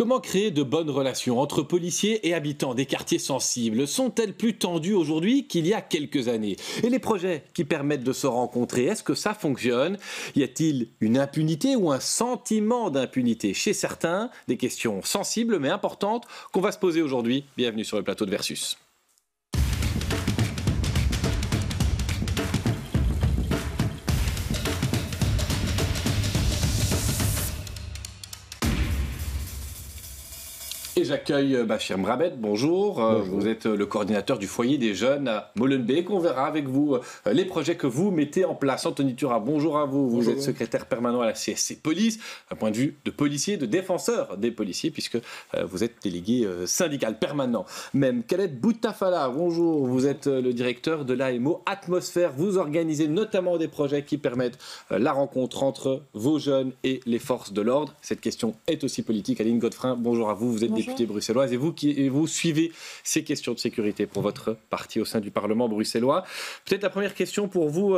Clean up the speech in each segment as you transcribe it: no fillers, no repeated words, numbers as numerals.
Comment créer de bonnes relations entre policiers et habitants des quartiers sensibles? Sont-elles plus tendues aujourd'hui qu'il y a quelques années? Et les projets qui permettent de se rencontrer, est-ce que ça fonctionne? Y a-t-il une impunité ou un sentiment d'impunité chez certains? Des questions sensibles mais importantes qu'on va se poser aujourd'hui. Bienvenue sur le plateau de Versus. Et j'accueille Bachir Mrabet, bonjour. Bonjour. Vous êtes le coordinateur du foyer des jeunes à Molenbeek. On verra avec vous les projets que vous mettez en place. Anthony Turat, bonjour à vous. Vous Bonjour. êtes secrétaire permanent à la CSC Police, d'un point de vue de policier, de défenseur des policiers, puisque vous êtes délégué syndical permanent. Même Khaled Boutafala, bonjour. Vous êtes le directeur de l'AMO Atmosphère. Vous organisez notamment des projets qui permettent la rencontre entre vos jeunes et les forces de l'ordre. Cette question est aussi politique. Aline Godefrin, bonjour à vous. Vous êtes députée bruxelloise et vous suivez ces questions de sécurité pour votre parti au sein du Parlement bruxellois. Peut-être la première question pour vous,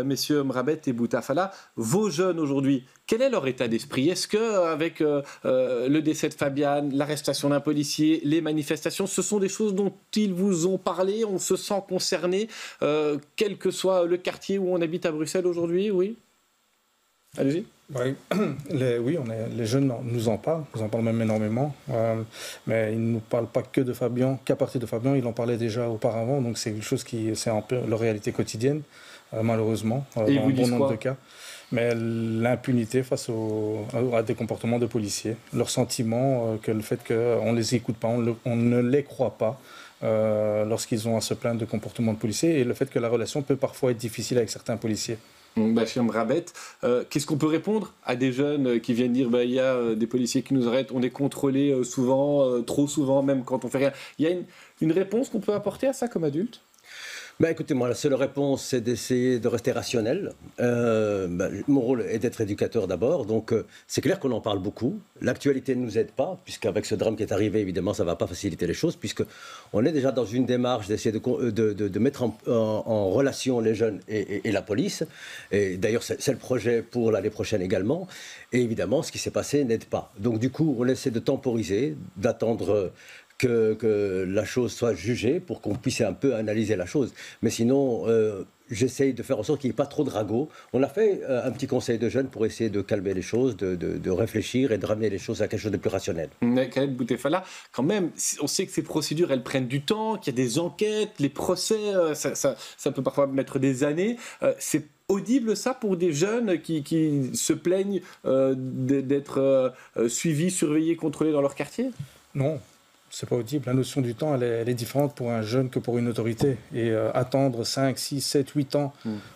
messieurs Mrabet et Boutafala. Vos jeunes aujourd'hui, quel est leur état d'esprit? Est-ce qu'avec le décès de Fabiane, l'arrestation d'un policier, les manifestations, ce sont des choses dont ils vous ont parlé? On se sent concerné, quel que soit le quartier où on habite à Bruxelles aujourd'hui? Oui. Allez-y. Oui, les jeunes nous en parlent même énormément, mais ils ne nous parlent pas que de Fabian, qu'à partir de Fabian, ils en parlaient déjà auparavant, donc c'est quelque chose c'est un peu leur réalité quotidienne, malheureusement, et dans vous bon nombre quoi de cas. Mais l'impunité face à des comportements de policiers, leur sentiment que le fait qu'on ne les écoute pas, on ne les croit pas, lorsqu'ils ont à se plaindre de comportements de policiers, et le fait que la relation peut parfois être difficile avec certains policiers. Bachir Mrabet, qu'est-ce qu'on peut répondre à des jeunes qui viennent dire il y a des policiers qui nous arrêtent, on est contrôlés souvent, trop souvent, même quand on fait rien? Il y a une réponse qu'on peut apporter à ça comme adulte? Écoutez, moi, la seule réponse, c'est d'essayer de rester rationnel. Mon rôle est d'être éducateur d'abord, donc c'est clair qu'on en parle beaucoup. L'actualité ne nous aide pas, puisqu'avec ce drame qui est arrivé, évidemment, ça ne va pas faciliter les choses, puisqu'on est déjà dans une démarche d'essayer de mettre en relation les jeunes et la police. Et d'ailleurs, c'est le projet pour l'année prochaine également. Et évidemment, ce qui s'est passé n'aide pas. Donc du coup, on essaie de temporiser, d'attendre que la chose soit jugée pour qu'on puisse un peu analyser la chose. Mais sinon, j'essaye de faire en sorte qu'il n'y ait pas trop de ragots. On a fait un petit conseil de jeunes pour essayer de calmer les choses, de réfléchir et de ramener les choses à quelque chose de plus rationnel. Khaled Boutafala, quand même, on sait que ces procédures, elles prennent du temps, qu'il y a des enquêtes, les procès, ça peut parfois mettre des années. C'est audible ça pour des jeunes qui se plaignent d'être suivis, surveillés, contrôlés dans leur quartier? Non. C'est pas audible. La notion du temps, elle est différente pour un jeune que pour une autorité. Et attendre 5, 6, 7, 8 ans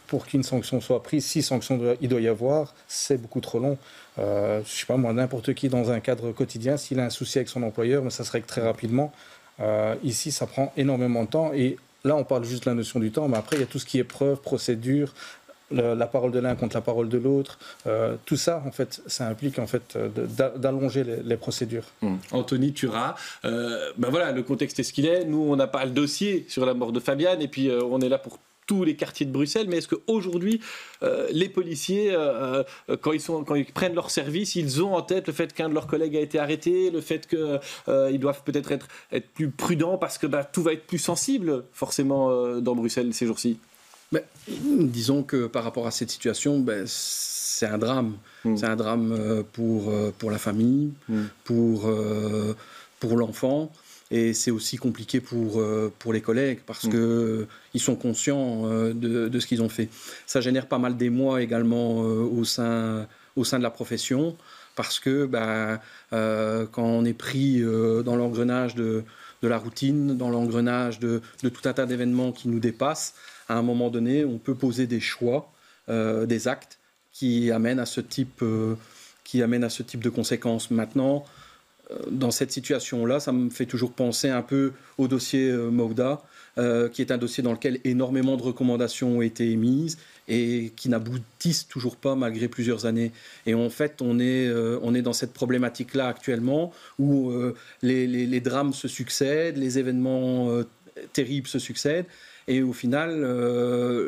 pour qu'une sanction soit prise, si sanction il doit y avoir, c'est beaucoup trop long. Je sais pas moi, n'importe qui dans un cadre quotidien, s'il a un souci avec son employeur, mais ça se règle très rapidement. Ici, ça prend énormément de temps. Et là, on parle juste de la notion du temps, mais après, il y a tout ce qui est preuve, procédure, la parole de l'un contre la parole de l'autre, tout ça, en fait, ça implique en fait d'allonger les procédures. Anthony Turat, voilà, le contexte est ce qu'il est. Nous, on n'a pas le dossier sur la mort de Fabiane, et puis on est là pour tous les quartiers de Bruxelles, mais est-ce qu'aujourd'hui, les policiers, quand ils prennent leur service, ils ont en tête le fait qu'un de leurs collègues a été arrêté, le fait qu'ils doivent peut-être être plus prudents parce que tout va être plus sensible, forcément, dans Bruxelles ces jours-ci? Disons que par rapport à cette situation, c'est un drame. C'est un drame pour la famille, pour l'enfant. Et c'est aussi compliqué pour les collègues parce qu'ils sont conscients de ce qu'ils ont fait. Ça génère pas mal d'émoi également au sein de la profession parce que quand on est pris dans l'engrenage de la routine, dans l'engrenage de tout un tas d'événements qui nous dépassent, à un moment donné, on peut poser des choix, des actes qui amènent à ce type de conséquences. Maintenant, dans cette situation-là, ça me fait toujours penser un peu au dossier Mauda, qui est un dossier dans lequel énormément de recommandations ont été émises et qui n'aboutissent toujours pas malgré plusieurs années. Et en fait, on est dans cette problématique-là actuellement où les drames se succèdent, les événements terribles se succèdent. Et au final,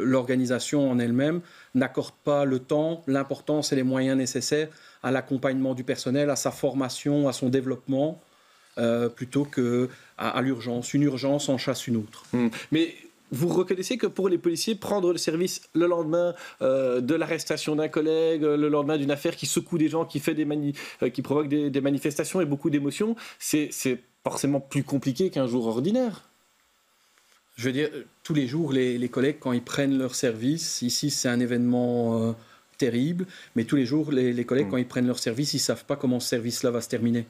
l'organisation en elle-même n'accorde pas le temps, l'importance et les moyens nécessaires à l'accompagnement du personnel, à sa formation, à son développement, plutôt qu'à l'urgence. Une urgence en chasse une autre. Mais vous reconnaissez que pour les policiers, prendre le service le lendemain de l'arrestation d'un collègue, le lendemain d'une affaire qui secoue des gens, qui provoque des manifestations et beaucoup d'émotions, c'est forcément plus compliqué qu'un jour ordinaire. Je veux dire, tous les jours, les collègues, quand ils prennent leur service, ici c'est un événement terrible, mais tous les jours, les collègues, quand ils prennent leur service, ils ne savent pas comment ce service-là va se terminer.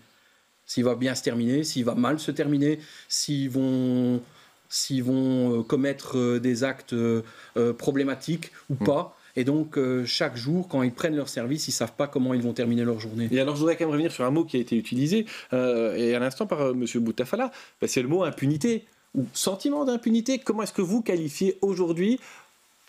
S'il va bien se terminer, s'il va mal se terminer, s'ils vont commettre des actes problématiques ou pas. Et donc, chaque jour, quand ils prennent leur service, ils ne savent pas comment ils vont terminer leur journée. Et alors, je voudrais quand même revenir sur un mot qui a été utilisé, et à l'instant par M. Boutafalla, c'est le mot impunité, ou sentiment d'impunité. Comment est-ce que vous qualifiez aujourd'hui,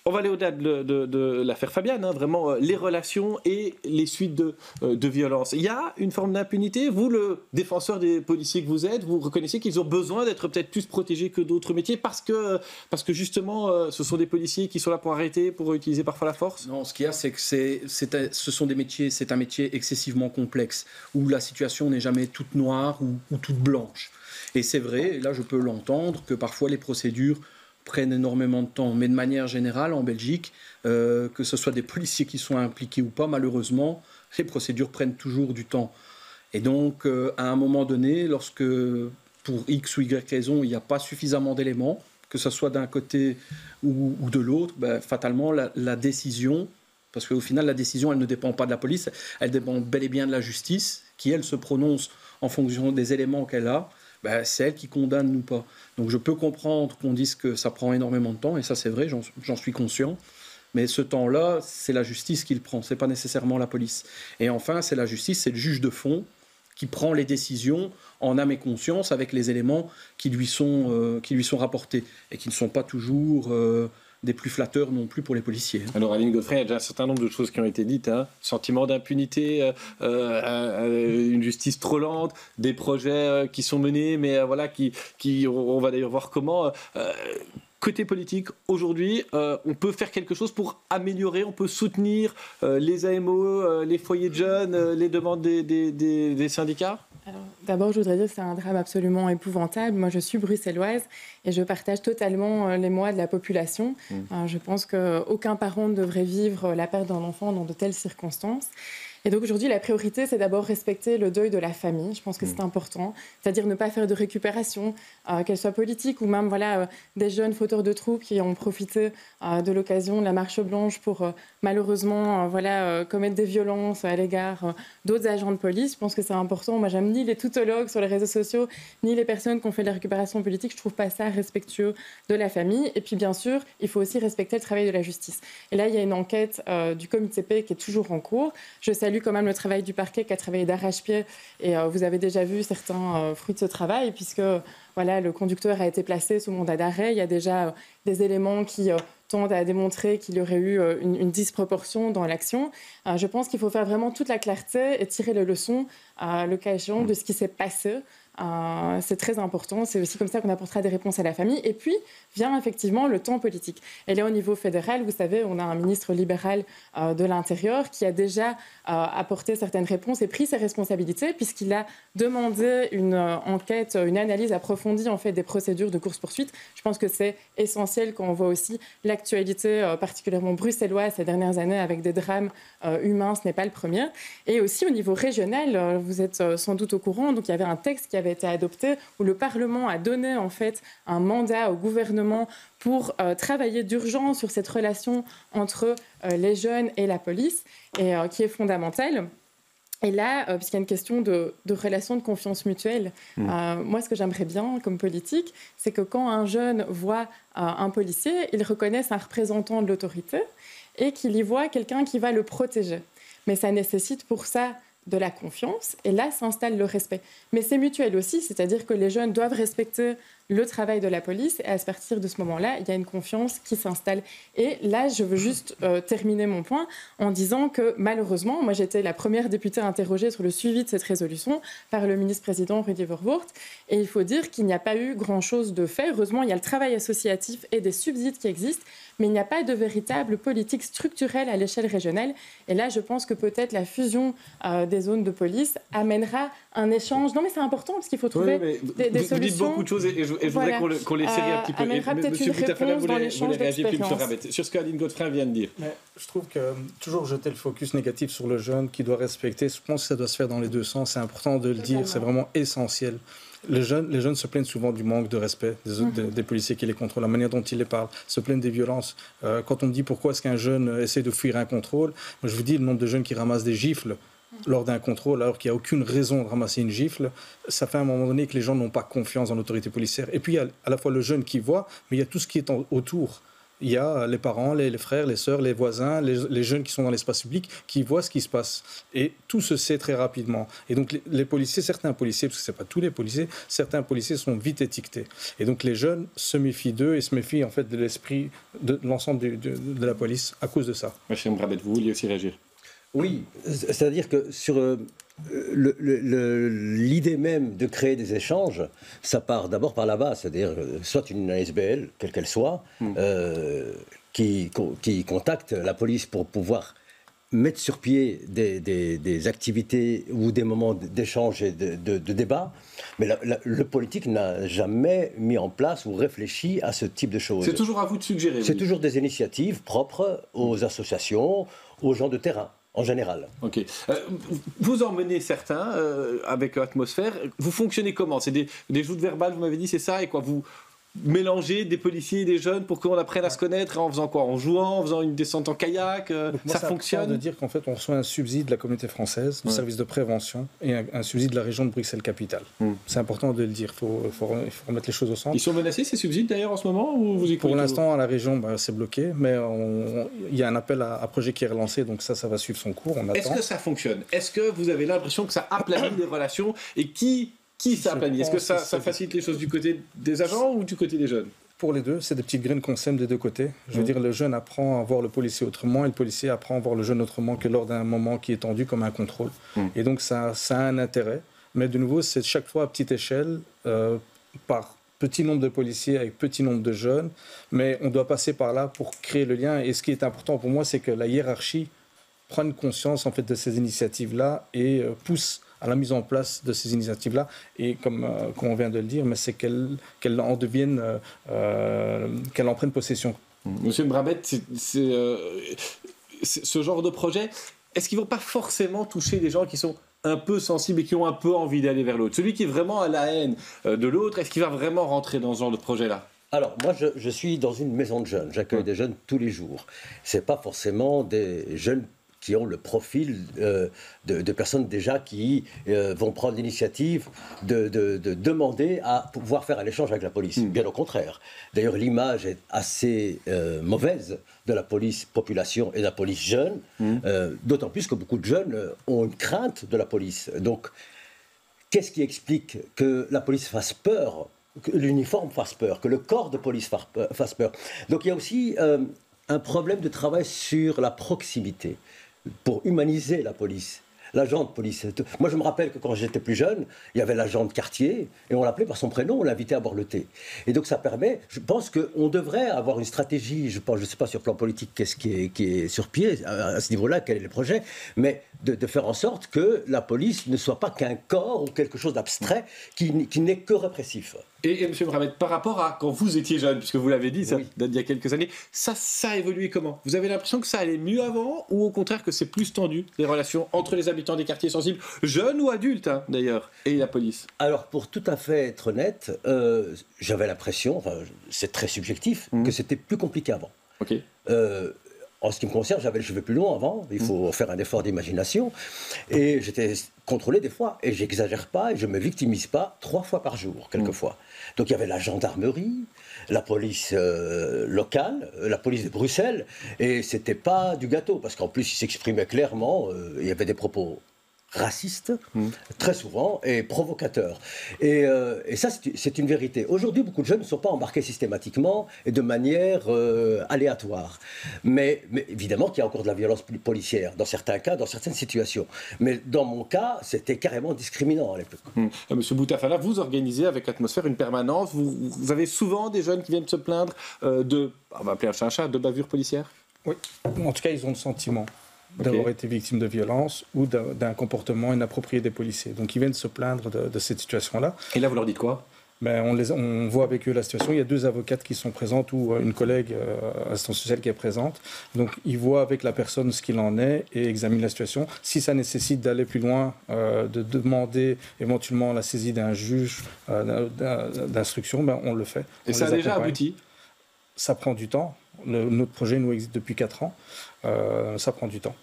on va aller au-delà de l'affaire Fabiane, vraiment les relations et les suites de violence. Il y a une forme d'impunité. Vous, le défenseur des policiers que vous êtes, vous reconnaissez qu'ils ont besoin d'être peut-être plus protégés que d'autres métiers parce que justement, ce sont des policiers qui sont là pour arrêter, pour utiliser parfois la force? Non, ce qu'il y a, c'est que c'est un métier excessivement complexe où la situation n'est jamais toute noire ou toute blanche. Et c'est vrai, là je peux l'entendre, que parfois les procédures prennent énormément de temps. Mais de manière générale, en Belgique, que ce soit des policiers qui sont impliqués ou pas, malheureusement, les procédures prennent toujours du temps. Et donc, à un moment donné, lorsque, pour X ou Y raison, il n'y a pas suffisamment d'éléments, que ce soit d'un côté ou de l'autre, fatalement, la décision, parce qu'au final, la décision, elle ne dépend pas de la police, elle dépend bel et bien de la justice, qui, elle, se prononce en fonction des éléments qu'elle a. C'est elle qui condamne ou pas. Donc je peux comprendre qu'on dise que ça prend énormément de temps, et ça c'est vrai, j'en suis conscient. Mais ce temps-là, c'est la justice qui le prend, c'est pas nécessairement la police. Et enfin, c'est la justice, c'est le juge de fond qui prend les décisions en âme et conscience avec les éléments qui lui sont rapportés et qui ne sont pas toujours des plus flatteurs non plus pour les policiers. Alors Aline Godfrey, il y a déjà un certain nombre de choses qui ont été dites. Sentiment d'impunité, une justice trop lente, des projets qui sont menés, mais qui on va d'ailleurs voir comment. Côté politique, aujourd'hui, on peut faire quelque chose pour améliorer, on peut soutenir les AMO, les foyers de jeunes, les demandes des syndicats? Alors, d'abord, je voudrais dire que c'est un drame absolument épouvantable. Moi, je suis bruxelloise et je partage totalement l'émoi de la population. Je pense qu'aucun parent ne devrait vivre la perte d'un enfant dans de telles circonstances. Et donc aujourd'hui, la priorité, c'est d'abord respecter le deuil de la famille. Je pense que c'est important. C'est-à-dire ne pas faire de récupération, qu'elle soit politique ou même des jeunes fauteurs de troubles qui ont profité de l'occasion de la marche blanche pour malheureusement commettre des violences à l'égard d'autres agents de police. Je pense que c'est important. Moi, j'aime ni les toutologues sur les réseaux sociaux, ni les personnes qui ont fait de la récupération politique. Je trouve pas ça respectueux de la famille. Et puis, bien sûr, il faut aussi respecter le travail de la justice. Et là, il y a une enquête du comité P qui est toujours en cours. Je salue quand même le travail du parquet qui a travaillé d'arrache-pied et vous avez déjà vu certains fruits de ce travail puisque le conducteur a été placé sous mandat d'arrêt. Il y a déjà des éléments qui tendent à démontrer qu'il y aurait eu une disproportion dans l'action. Je pense qu'il faut faire vraiment toute la clarté et tirer les leçons à l'occasion de ce qui s'est passé. C'est très important, c'est aussi comme ça qu'on apportera des réponses à la famille. Et puis vient effectivement le temps politique. Et là, au niveau fédéral, vous savez, on a un ministre libéral de l'Intérieur qui a déjà apporté certaines réponses et pris ses responsabilités puisqu'il a demandé une enquête, une analyse approfondie en fait des procédures de course-poursuite. Je pense que c'est essentiel quand on voit aussi l'actualité particulièrement bruxelloise ces dernières années avec des drames humains, ce n'est pas le premier. Et aussi au niveau régional, vous êtes sans doute au courant, donc il y avait un texte qui avait été adopté où le Parlement a donné en fait un mandat au gouvernement pour travailler d'urgence sur cette relation entre les jeunes et la police et qui est fondamentale. Et là, puisqu'il y a une question de relation de confiance mutuelle, moi, ce que j'aimerais bien comme politique, c'est que quand un jeune voit un policier, il reconnaisse un représentant de l'autorité et qu'il y voit quelqu'un qui va le protéger. Mais ça nécessite pour ça de la confiance, et là s'installe le respect. Mais c'est mutuel aussi, c'est-à-dire que les jeunes doivent respecter le travail de la police. Et à partir de ce moment-là, il y a une confiance qui s'installe. Et là, je veux juste terminer mon point en disant que malheureusement, moi j'étais la première députée interrogée sur le suivi de cette résolution par le ministre-président Rudy Verwoerd. Et il faut dire qu'il n'y a pas eu grand-chose de fait. Heureusement, il y a le travail associatif et des subsides qui existent, mais il n'y a pas de véritable politique structurelle à l'échelle régionale. Et là, je pense que peut-être la fusion des zones de police amènera un échange. Non, mais c'est important parce qu'il faut trouver des solutions. Vous dites beaucoup de choses et je voudrais qu'on les série un petit peu. Amènera peut-être une réponse dans l'échange d'expérience. Sur ce que Aline Godefroy vient de dire. Mais je trouve que toujours jeter le focus négatif sur le jeune qui doit respecter, je pense que ça doit se faire dans les deux sens. C'est important de le dire, c'est vraiment essentiel. Les jeunes se plaignent souvent du manque de respect des policiers qui les contrôlent, la manière dont ils les parlent, se plaignent des violences. Quand on me dit pourquoi est-ce qu'un jeune essaie de fuir un contrôle, moi je vous dis le nombre de jeunes qui ramassent des gifles lors d'un contrôle alors qu'il n'y a aucune raison de ramasser une gifle, ça fait à un moment donné que les gens n'ont pas confiance dans l'autorité policière. Et puis il y a à la fois le jeune qui voit, mais il y a tout ce qui est autour. Il y a les parents, les frères, les sœurs, les voisins, les jeunes qui sont dans l'espace public, qui voient ce qui se passe. Et tout se sait très rapidement. Et donc les policiers, certains policiers, parce que ce n'est pas tous les policiers, certains policiers sont vite étiquetés. Et donc les jeunes se méfient d'eux et se méfient en fait de l'esprit de l'ensemble de la police à cause de ça. Monsieur Mbrabet, vous vouliez aussi réagir? Oui, c'est-à-dire que sur l'idée même de créer des échanges, ça part d'abord par la base, c'est-à-dire soit une ASBL, quelle qu'elle soit, qui contacte la police pour pouvoir mettre sur pied des activités ou des moments d'échange et de débat. Mais le politique n'a jamais mis en place ou réfléchi à ce type de choses. C'est toujours à vous de suggérer. C'est toujours des initiatives propres aux associations, aux gens de terrain. En général. Ok. Vous en menez certains avec Atmosphère. Vous fonctionnez comment? C'est des joutes verbales, vous m'avez dit, c'est ça? Et quoi, vous mélangez des policiers et des jeunes pour qu'on apprenne à se connaître en faisant quoi? En jouant, en faisant une descente en kayak? Ça fonctionne? De dire qu'en fait, on reçoit un subside de la communauté française, du service de prévention, et un subside de la région de Bruxelles-Capitale. C'est important de le dire. Il faut remettre les choses au centre. Ils sont menacés, ces subsides, d'ailleurs, en ce moment ou vous y Pour l'instant, à la région, c'est bloqué, mais il y a un appel à projet qui est relancé, donc ça va suivre son cours. On attend. Est-ce que ça fonctionne? Est-ce que vous avez l'impression que ça aplanit les relations? Et qui ça aplanit? Est-ce que ça facilite les choses du côté des agents ou du côté des jeunes? Pour les deux, c'est des petites graines qu'on sème des deux côtés. Je veux dire, le jeune apprend à voir le policier autrement et le policier apprend à voir le jeune autrement que lors d'un moment qui est tendu comme un contrôle. Et donc ça a un intérêt. Mais de nouveau, c'est chaque fois à petite échelle, par petit nombre de policiers avec petit nombre de jeunes. Mais on doit passer par là pour créer le lien. Et ce qui est important pour moi, c'est que la hiérarchie prenne conscience en fait, de ces initiatives-là et pousse à la mise en place de ces initiatives-là, et comme on vient de le dire, mais c'est qu'elles en deviennent, qu'elles en prennent possession. Monsieur Mbrabet, ce genre de projet, est-ce qu'ils ne vont pas forcément toucher des gens qui sont un peu sensibles et qui ont un peu envie d'aller vers l'autre? Celui qui est vraiment à la haine de l'autre, est-ce qu'il va vraiment rentrer dans ce genre de projet-là? Alors, moi, je suis dans une maison de jeunes. J'accueille des jeunes tous les jours. Ce n'est pas forcément des jeunes qui ont le profil de personnes déjà qui vont prendre l'initiative de demander à pouvoir faire un échange avec la police. Bien au contraire. D'ailleurs, l'image est assez mauvaise de la police population et de la police jeune, d'autant plus que beaucoup de jeunes ont une crainte de la police. Donc, qu'est-ce qui explique que la police fasse peur, que l'uniforme fasse peur, que le corps de police fasse peur? Donc, il y a aussi un problème de travail sur la proximité, pour humaniser la police, l'agent de police. Moi, je me rappelle que quand j'étais plus jeune, il y avait l'agent de quartier, et on l'appelait par son prénom, on l'invitait à boire le thé. Et donc ça permet, je pense qu'on devrait avoir une stratégie, je ne sais pas sur le plan politique qu'est-ce qui est sur pied, à ce niveau-là, quel est le projet, mais de faire en sorte que la police ne soit pas qu'un corps ou quelque chose d'abstrait qui n'est que répressif. Et M. Mbrabet, par rapport à quand vous étiez jeune, puisque vous l'avez dit, ça date d'il y a quelques années, ça a évolué comment? Vous avez l'impression que ça allait mieux avant, ou au contraire que c'est plus tendu, les relations entre les habitants des quartiers sensibles, jeunes ou adultes d'ailleurs, et la police? Alors, pour tout à fait être honnête, j'avais l'impression, enfin, c'est très subjectif, que c'était plus compliqué avant. Ok. En ce qui me concerne, j'avais les cheveux plus longs avant, il faut faire un effort d'imagination, et j'étais contrôlé des fois, et j'exagère pas, et je me victimise pas 3 fois par jour, quelquefois. Donc il y avait la gendarmerie, la police locale, la police de Bruxelles, et c'était pas du gâteau, parce qu'en plus ils s'exprimaient clairement, il y avait des propos raciste, très souvent, et provocateur. Et ça, c'est une vérité. Aujourd'hui, beaucoup de jeunes ne sont pas embarqués systématiquement et de manière aléatoire. Mais évidemment qu'il y a encore de la violence policière, dans certains cas, dans certaines situations. Mais dans mon cas, c'était carrément discriminant à l'époque. Monsieur Boutafala, vous organisez avec Atmosphère une permanence. Vous avez souvent des jeunes qui viennent se plaindre de, on va appeler un chat, de bavures policières? Oui, en tout cas, ils ont le sentiment d'avoir été victimes de violences ou d'un comportement inapproprié des policiers. Donc, ils viennent se plaindre de cette situation-là. Et là, vous leur dites quoi? On voit avec eux la situation. Il y a 2 avocates qui sont présentes ou une collègue assistante sociale qui est présente. Donc, ils voient avec la personne ce qu'il en est et examinent la situation. Si ça nécessite d'aller plus loin, de demander éventuellement la saisie d'un juge d'instruction, on le fait. Et ça a déjà abouti? Ça prend du temps. Notre projet nous existe depuis 4 ans. Ça prend du temps.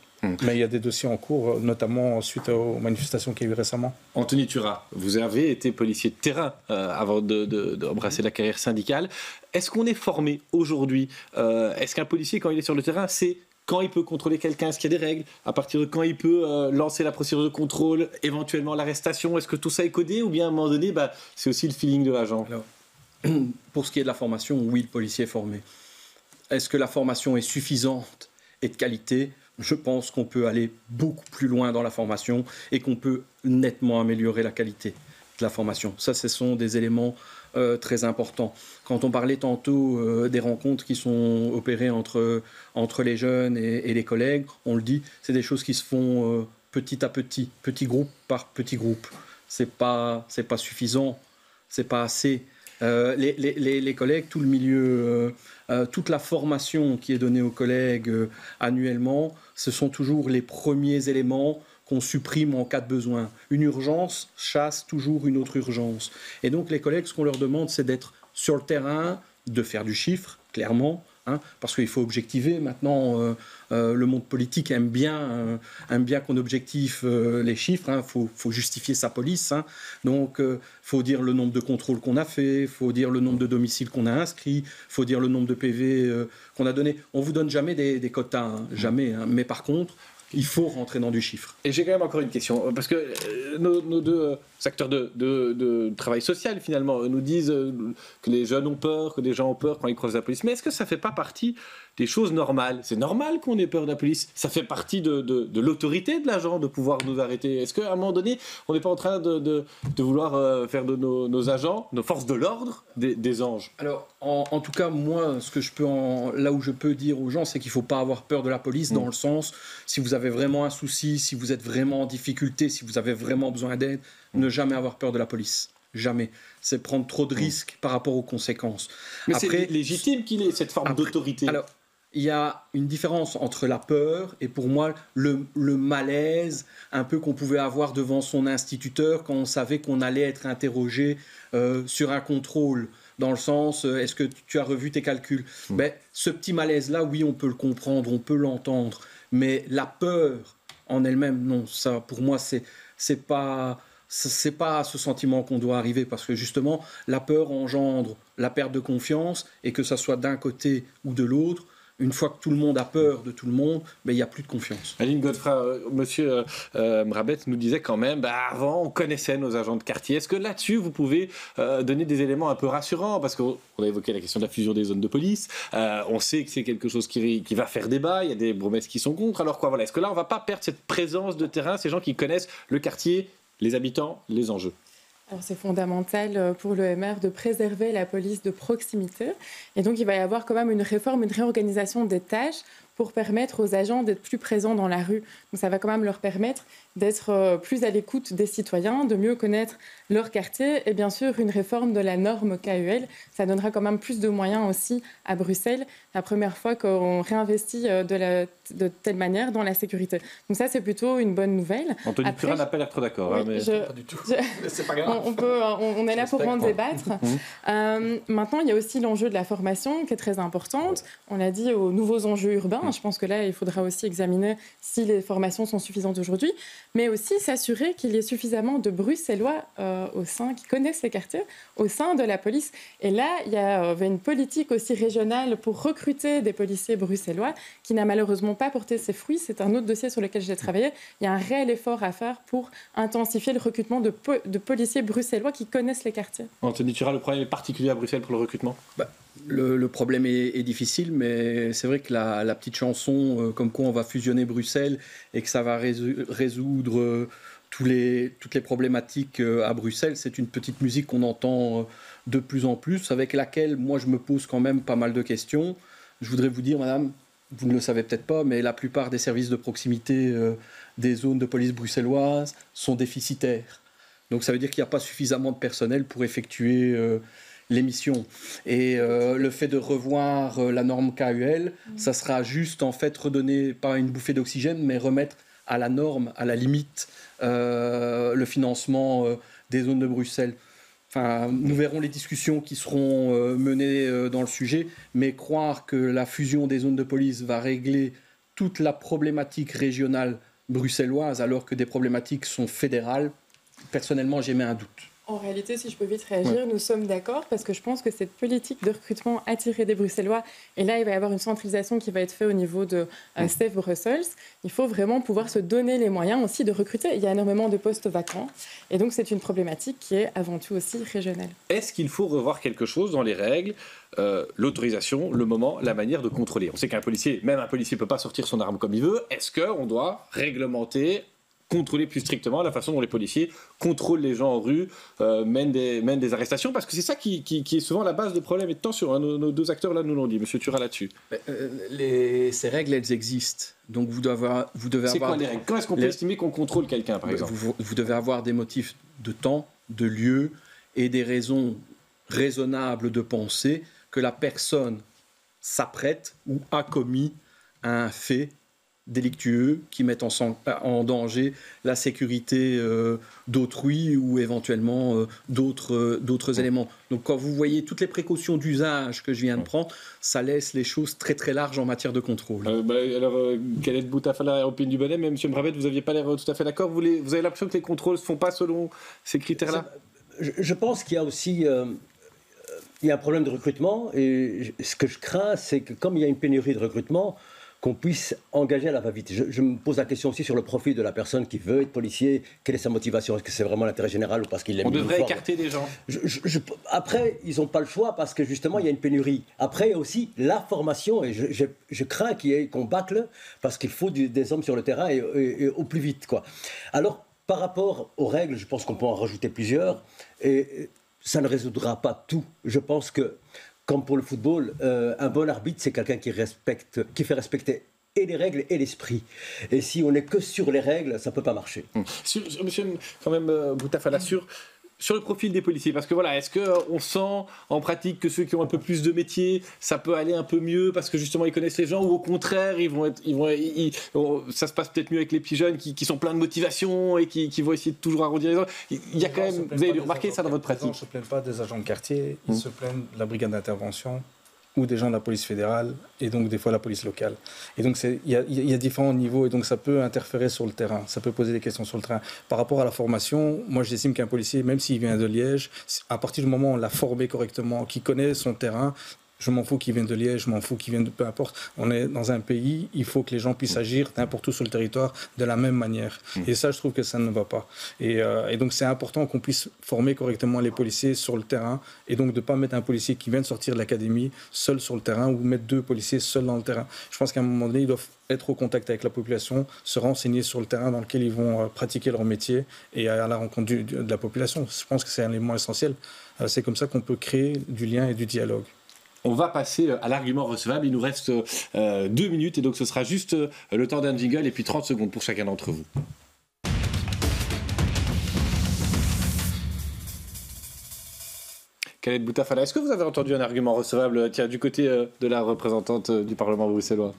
Mais il y a des dossiers en cours, notamment suite aux manifestations qu'il y a eu récemment. Anthony Turat, vous avez été policier de terrain avant d'embrasser la carrière syndicale. Est-ce qu'on est formé aujourd'hui? Est-ce qu'un policier, quand il est sur le terrain, sait quand il peut contrôler quelqu'un? Est-ce qu'il y a des règles? À partir de quand il peut lancer la procédure de contrôle, éventuellement l'arrestation? Est-ce que tout ça est codé? Ou bien à un moment donné, c'est aussi le feeling de l'agent? Alors, pour ce qui est de la formation, oui, le policier est formé. Est-ce que la formation est suffisante et de qualité? Je pense qu'on peut aller beaucoup plus loin dans la formation et qu'on peut nettement améliorer la qualité de la formation. Ça, ce sont des éléments très importants. Quand on parlait tantôt des rencontres qui sont opérées entre les jeunes et les collègues, on le dit, c'est des choses qui se font petit à petit, petit groupe par petit groupe. C'est pas suffisant, c'est pas assez. Les collègues, tout le milieu, toute la formation qui est donnée aux collègues annuellement, ce sont toujours les premiers éléments qu'on supprime en cas de besoin. Une urgence chasse toujours une autre urgence. Et donc les collègues, ce qu'on leur demande, c'est d'être sur le terrain, de faire du chiffre, clairement, parce qu'il faut objectiver. Maintenant, le monde politique aime bien qu'on objective les chiffres. Faut justifier sa police. Donc, faut dire le nombre de contrôles qu'on a fait, faut dire le nombre de domiciles qu'on a inscrits, faut dire le nombre de PV qu'on a donné. On vous donne jamais des quotas, jamais. Mais par contre, il faut rentrer dans du chiffre. Et j'ai quand même encore une question, parce que nos 2 acteurs de travail social, finalement, nous disent que les jeunes ont peur, que les gens ont peur quand ils croisent la police. Mais est-ce que ça ne fait pas partie des choses normales? C'est normal qu'on ait peur de la police. Ça fait partie de l'autorité de l'agent de pouvoir nous arrêter. Est-ce qu'à un moment donné, on n'est pas en train de vouloir faire de nos agents, nos forces de l'ordre, des anges? Alors, en tout cas, moi, là où je peux dire aux gens, c'est qu'il ne faut pas avoir peur de la police, dans le sens, si vous avez vraiment un souci, si vous êtes vraiment en difficulté, si vous avez vraiment besoin d'aide, ne jamais avoir peur de la police. Jamais. C'est prendre trop de risques par rapport aux conséquences. Mais c'est légitime qu'il ait cette forme d'autorité. Alors, il y a une différence entre la peur et pour moi le malaise un peu qu'on pouvait avoir devant son instituteur quand on savait qu'on allait être interrogé sur un contrôle. Dans le sens, est-ce que tu as revu tes calculs? Ce petit malaise-là, oui, on peut le comprendre, on peut l'entendre. Mais la peur en elle-même, non. Ça, pour moi, c'est pas à ce sentiment qu'on doit arriver, parce que justement, la peur engendre la perte de confiance, et que ça soit d'un côté ou de l'autre, une fois que tout le monde a peur de tout le monde, il n'y a plus de confiance. Aline Godefroy, monsieur Mrabet nous disait quand même, avant on connaissait nos agents de quartier. Est-ce que là-dessus vous pouvez donner des éléments un peu rassurants? Parce qu'on a évoqué la question de la fusion des zones de police, on sait que c'est quelque chose qui va faire débat, il y a des promesses qui sont contre, alors quoi, voilà. Est-ce que là on ne va pas perdre cette présence de terrain, ces gens qui connaissent le quartier, les habitants, les enjeux? Alors c'est fondamental pour l'EMR de préserver la police de proximité. Et donc il va y avoir quand même une réforme, une réorganisation des tâches pour permettre aux agents d'être plus présents dans la rue. Donc ça va quand même leur permettre d'être plus à l'écoute des citoyens, de mieux connaître leur quartier. Et bien sûr, une réforme de la norme KEL, ça donnera quand même plus de moyens aussi à Bruxelles. La première fois qu'on réinvestit de telle manière dans la sécurité. Donc ça, c'est plutôt une bonne nouvelle. Anthony Turat n'a pas l'air trop d'accord. Oui, mais... Pas du tout. C'est pas grave. On est là pour en débattre. Maintenant, il y a aussi l'enjeu de la formation qui est très importante. On l'a dit, aux nouveaux enjeux urbains. terrain. Je pense que là, il faudra aussi examiner si les formations sont suffisantes aujourd'hui, mais aussi s'assurer qu'il y ait suffisamment de Bruxellois qui connaissent les quartiers, au sein de la police. Et là, il y avait une politique aussi régionale pour recruter des policiers bruxellois qui n'a malheureusement pas porté ses fruits. C'est un autre dossier sur lequel j'ai travaillé. Il y a un réel effort à faire pour intensifier le recrutement de policiers bruxellois qui connaissent les quartiers. Anthony Turat, le problème est particulier à Bruxelles pour le recrutement? Le problème est difficile, mais c'est vrai que la petite chanson comme quoi on va fusionner Bruxelles et que ça va résoudre toutes les problématiques à Bruxelles, c'est une petite musique qu'on entend de plus en plus, avec laquelle moi je me pose quand même pas mal de questions. Je voudrais vous dire, madame, vous ne le savez peut-être pas, mais la plupart des services de proximité des zones de police bruxelloises sont déficitaires. Donc ça veut dire qu'il n'y a pas suffisamment de personnel pour effectuer les missions. Et le fait de revoir la norme KUL, ça sera juste en fait redonner, pas une bouffée d'oxygène, mais remettre à la norme, à la limite, le financement des zones de Bruxelles. Enfin, nous verrons les discussions qui seront menées dans le sujet, mais croire que la fusion des zones de police va régler toute la problématique régionale bruxelloise alors que des problématiques sont fédérales, personnellement, j'émets un doute. En réalité, si je peux vite réagir, nous sommes d'accord parce que je pense que cette politique de recrutement attirer des Bruxellois, et là il va y avoir une centralisation qui va être faite au niveau de Stef Brussels, il faut vraiment pouvoir se donner les moyens aussi de recruter. Il y a énormément de postes vacants et donc c'est une problématique qui est avant tout aussi régionale. Est-ce qu'il faut revoir quelque chose dans les règles, l'autorisation, le moment, la manière de contrôler? On sait qu'un policier, même un policier ne peut pas sortir son arme comme il veut. Est-ce qu'on doit réglementer, contrôler plus strictement la façon dont les policiers contrôlent les gens en rue, mènent des arrestations, parce que c'est ça qui est souvent la base des problèmes et de tension. Hein. Nos deux acteurs là nous l'ont dit, Monsieur Turat là-dessus. Ces règles, elles existent. Donc vous devez avoir... C'est quoi les règles? Quand est-ce qu'on peut estimer qu'on contrôle quelqu'un, par exemple? Vous devez avoir des motifs de temps, de lieu et des raisons raisonnables de penser que la personne s'apprête ou a commis un fait délictueux qui mettent en danger la sécurité d'autrui ou éventuellement d'autres éléments. Donc quand vous voyez toutes les précautions d'usage que je viens de prendre, ça laisse les choses très très larges en matière de contrôle. Khaled Boutafala et Opine Dubonnet, mais M. Mbrabet, vous n'aviez pas l'air tout à fait d'accord. Vous avez l'impression que les contrôles ne se font pas selon ces critères-là? Je pense qu'il y a aussi il y a un problème de recrutement, et ce que je crains, c'est que comme il y a une pénurie de recrutement, qu'on puisse engager à la va-vite. Je me pose la question aussi sur le profil de la personne qui veut être policier. Quelle est sa motivation? Est-ce que c'est vraiment l'intérêt général ou parce qu'il aime? On devrait écarter des gens. Après, ils n'ont pas le choix parce que justement, il y a une pénurie. Après, il y a aussi la formation, et je crains qu'on bâcle parce qu'il faut des hommes sur le terrain et au plus vite, quoi. Alors, par rapport aux règles, je pense qu'on peut en rajouter plusieurs, et ça ne résoudra pas tout. Je pense que comme pour le football, un bon arbitre, c'est quelqu'un qui fait respecter et les règles et l'esprit. Et si on n'est que sur les règles, ça ne peut pas marcher. Monsieur, quand même, Boutafala, sur le profil des policiers, parce que voilà, est-ce qu'on sent en pratique que ceux qui ont un peu plus de métier, ça peut aller un peu mieux parce que justement ils connaissent les gens, ou au contraire, ça se passe peut-être mieux avec les petits jeunes qui sont pleins de motivation et qui vont essayer de toujours arrondir les angles. Il y a quand même, vous avez dû remarquer ça dans votre pratique. Ils ne se plaignent pas des agents de quartier, ils se plaignent de la brigade d'intervention ou des gens de la police fédérale, et donc des fois la police locale. Et donc il y a différents niveaux, et donc ça peut interférer sur le terrain, ça peut poser des questions sur le terrain. Par rapport à la formation, moi j'estime qu'un policier, même s'il vient de Liège, à partir du moment où on l'a formé correctement, qu'il connaît son terrain, je m'en fous qu'il vienne de Liège, je m'en fous qu'il vienne de peu importe. On est dans un pays, il faut que les gens puissent agir n'importe où sur le territoire de la même manière. Et ça, je trouve que ça ne va pas. Et donc, c'est important qu'on puisse former correctement les policiers sur le terrain, et donc de ne pas mettre un policier qui vient de sortir de l'académie seul sur le terrain, ou mettre deux policiers seuls dans le terrain. Je pense qu'à un moment donné, ils doivent être au contact avec la population, se renseigner sur le terrain dans lequel ils vont pratiquer leur métier, et à la rencontre de la population. Je pense que c'est un élément essentiel. C'est comme ça qu'on peut créer du lien et du dialogue. On va passer à l'argument recevable. Il nous reste 2 minutes, et donc ce sera juste le temps d'un jingle et puis 30 secondes pour chacun d'entre vous. Khaled Boutafala, est-ce que vous avez entendu un argument recevable, tiens, du côté de la représentante du Parlement bruxellois?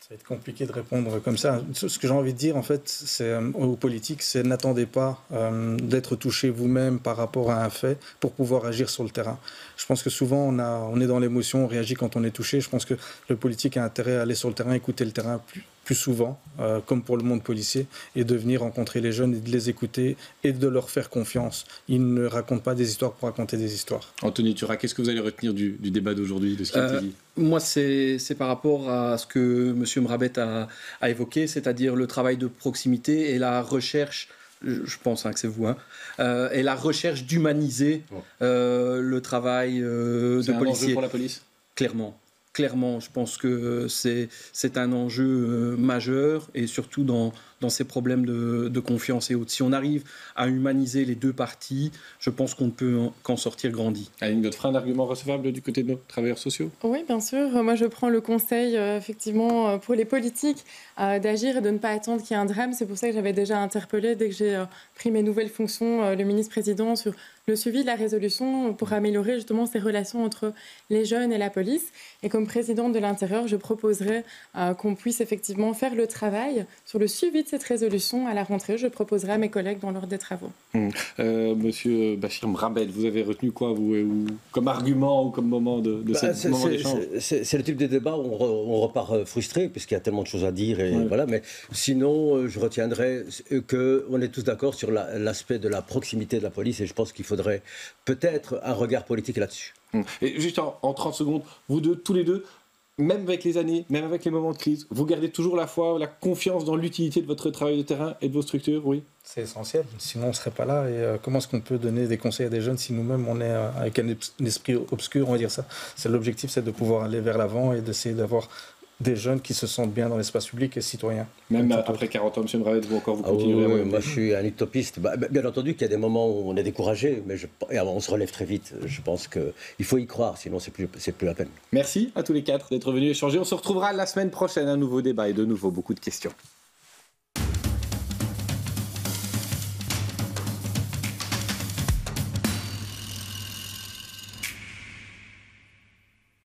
Ça va être compliqué de répondre comme ça. Ce que j'ai envie de dire, en fait, aux politiques, c'est n'attendez pas d'être touché vous-même par rapport à un fait pour pouvoir agir sur le terrain. Je pense que souvent, on est dans l'émotion, on réagit quand on est touché. Je pense que le politique a intérêt à aller sur le terrain, écouter le terrain plus souvent, comme pour le monde policier, et de venir rencontrer les jeunes et de les écouter et de leur faire confiance. Ils ne racontent pas des histoires pour raconter des histoires. Anthony Turat, qu'est-ce que vous allez retenir du débat d'aujourd'hui, de ce qui a été dit ? Moi, c'est par rapport à ce que M. Mrabet a évoqué, c'est-à-dire le travail de proximité et la recherche, je pense que c'est vous, et la recherche d'humaniser le travail de policier. C'est un enjeu pour la police ? Clairement, je pense que c'est un enjeu majeur, et surtout dans ces problèmes de confiance et autres. Si on arrive à humaniser les deux parties, je pense qu'on ne peut qu'en sortir grandi. Aline Godefroy, un argument recevable du côté de nos travailleurs sociaux ? Oui, bien sûr. Moi, je prends le conseil, effectivement, pour les politiques, d'agir et de ne pas attendre qu'il y ait un drame. C'est pour ça que j'avais déjà interpellé, dès que j'ai pris mes nouvelles fonctions, le ministre-président sur le suivi de la résolution pour améliorer justement ces relations entre les jeunes et la police. Et comme présidente de l'Intérieur, je proposerai qu'on puisse effectivement faire le travail sur le suivi de cette résolution à la rentrée. Je proposerai à mes collègues dans l'ordre des travaux. Monsieur Bachir Mrabet, vous avez retenu quoi, vous, comme argument ou comme moment ce moment d'échange ? C'est le type de débat où on repart frustré, puisqu'il y a tellement de choses à dire. Voilà, mais sinon, je retiendrai qu'on est tous d'accord sur l'aspect de la proximité de la police, et je pense qu'il faudrait peut-être un regard politique là-dessus. Et juste en 30 secondes, vous deux, tous les deux, même avec les années, même avec les moments de crise, vous gardez toujours la foi, la confiance dans l'utilité de votre travail de terrain et de vos structures, oui ? C'est essentiel, sinon on ne serait pas là. Et comment est-ce qu'on peut donner des conseils à des jeunes si nous-mêmes on est avec un esprit obscur, on va dire ça. L'objectif, c'est de pouvoir aller vers l'avant et d'essayer d'avoir des jeunes qui se sentent bien dans l'espace public et citoyens. Même après 40 ans, M. Mrabet, vous continuerez oui, moi je suis un utopiste. Bien entendu qu'il y a des moments où on est découragé, mais on se relève très vite. Je pense qu'il faut y croire, sinon c'est plus la peine. Merci à tous les quatre d'être venus échanger. On se retrouvera la semaine prochaine, un nouveau débat et de nouveau beaucoup de questions.